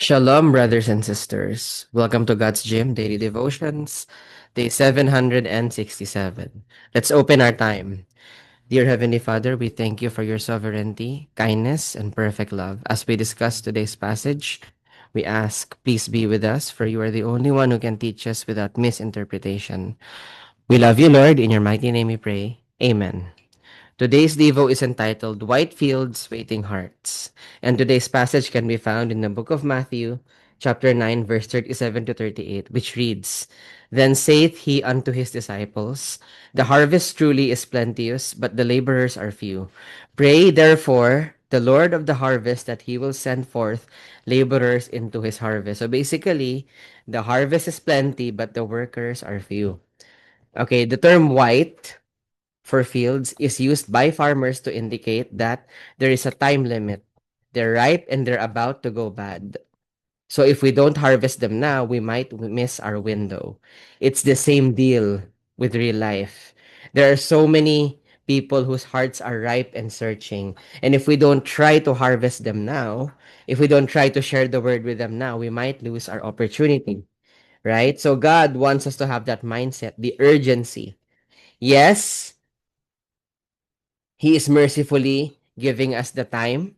Shalom, brothers and sisters. Welcome to God's Gym Daily Devotions, day 767. Let's open our time. Dear Heavenly Father, we thank you for your sovereignty, kindness, and perfect love. As we discuss today's passage, we ask, please be with us, for you are the only one who can teach us without misinterpretation. We love you, Lord. In your mighty name we pray. Amen. Today's Devo is entitled White Fields, Waiting Hearts. And today's passage can be found in the book of Matthew, chapter 9, verse 37 to 38, which reads, Then saith he unto his disciples, The harvest truly is plenteous, but the laborers are few. Pray therefore the Lord of the harvest that he will send forth laborers into his harvest. So basically, the harvest is plenty, but the workers are few. Okay, the term white for fields is used by farmers to indicate that there is a time limit. They're ripe and they're about to go bad. So if we don't harvest them now, we might miss our window. It's the same deal with real life. There are so many people whose hearts are ripe and searching. And if we don't try to harvest them now, if we don't try to share the word with them now, we might lose our opportunity, right? So God wants us to have that mindset, the urgency. Yes, He is mercifully giving us the time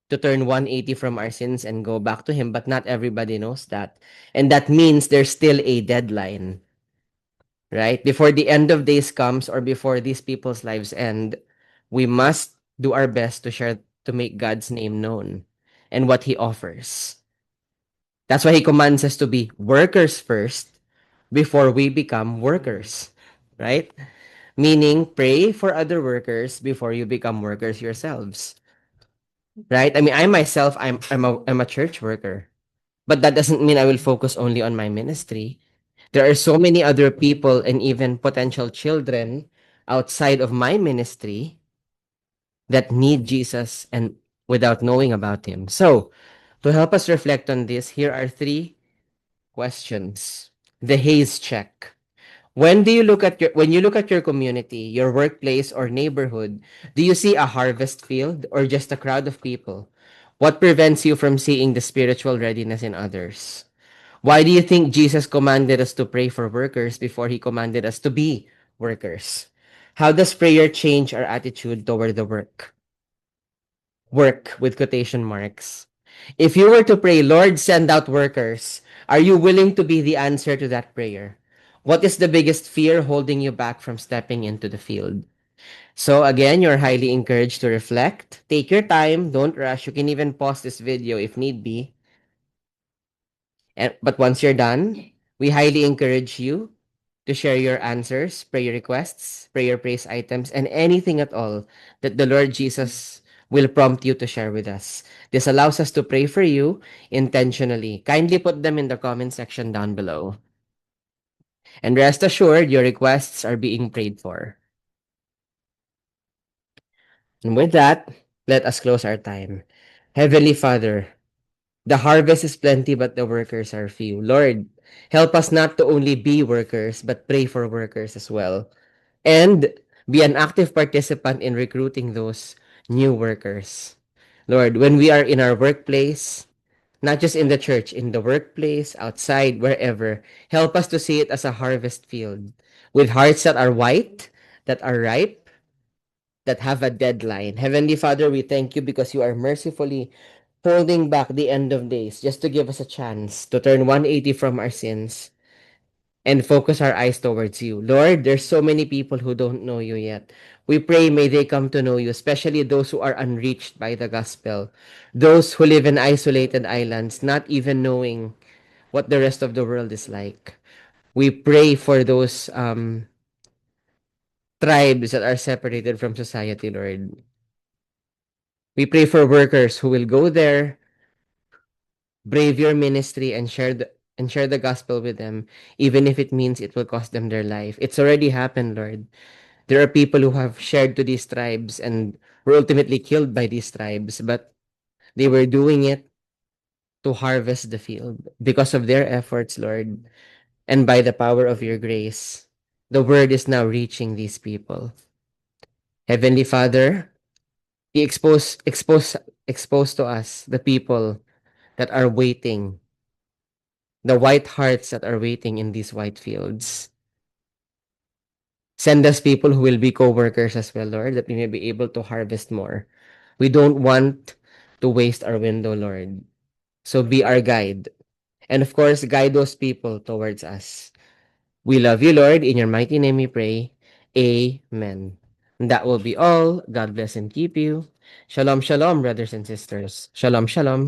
to turn 180 from our sins and go back to Him, but not everybody knows that. And that means there's still a deadline, right? Before the end of days comes or before these people's lives end, we must do our best to share, to make God's name known and what He offers. That's why He commands us to be workers first before we become workers, right? Meaning, pray for other workers before you become workers yourselves. Right? I mean, I myself, I'm a church worker, but that doesn't mean I will focus only on my ministry. There are so many other people and even potential children outside of my ministry that need Jesus and without knowing about him. So, to help us reflect on this, here are three questions. The haze check. When you look at your community, your workplace or neighborhood, do you see a harvest field or just a crowd of people? What prevents you from seeing the spiritual readiness in others? Why do you think Jesus commanded us to pray for workers before he commanded us to be workers? How does prayer change our attitude toward the work? Work with quotation marks. If you were to pray, Lord, send out workers, are you willing to be the answer to that prayer? What is the biggest fear holding you back from stepping into the field? So again, you're highly encouraged to reflect. Take your time, don't rush. You can even pause this video if need be. But once you're done, we highly encourage you to share your answers, prayer requests, prayer praise items, and anything at all that the Lord Jesus will prompt you to share with us. This allows us to pray for you intentionally. Kindly put them in the comment section down below. And rest assured, your requests are being prayed for. And with that, let us close our time. Heavenly Father, the harvest is plenty, but the workers are few. Lord, help us not to only be workers, but pray for workers as well. And be an active participant in recruiting those new workers. Lord, when we are in our workplace, not just in the church, in the workplace, outside, wherever, help us to see it as a harvest field with hearts that are white, that are ripe, that have a deadline. Heavenly Father, we thank you because you are mercifully holding back the end of days just to give us a chance to turn 180 from our sins and focus our eyes towards you. Lord, there's so many people who don't know you yet. We pray may they come to know you, especially those who are unreached by the gospel, those who live in isolated islands, not even knowing what the rest of the world is like. We pray for those tribes that are separated from society, Lord. We pray for workers who will go there, brave your ministry, and share the gospel with them, even if it means it will cost them their life. It's already happened, Lord. There are people who have shared to these tribes and were ultimately killed by these tribes, but they were doing it to harvest the field because of their efforts, Lord. And by the power of your grace, the word is now reaching these people. Heavenly Father, expose to us the people that are waiting, the white hearts that are waiting in these white fields. Send us people who will be co-workers as well, Lord, that we may be able to harvest more. We don't want to waste our window, Lord. So be our guide. And of course, guide those people towards us. We love you, Lord. In your mighty name we pray. Amen. And that will be all. God bless and keep you. Shalom, shalom, brothers and sisters. Shalom, shalom.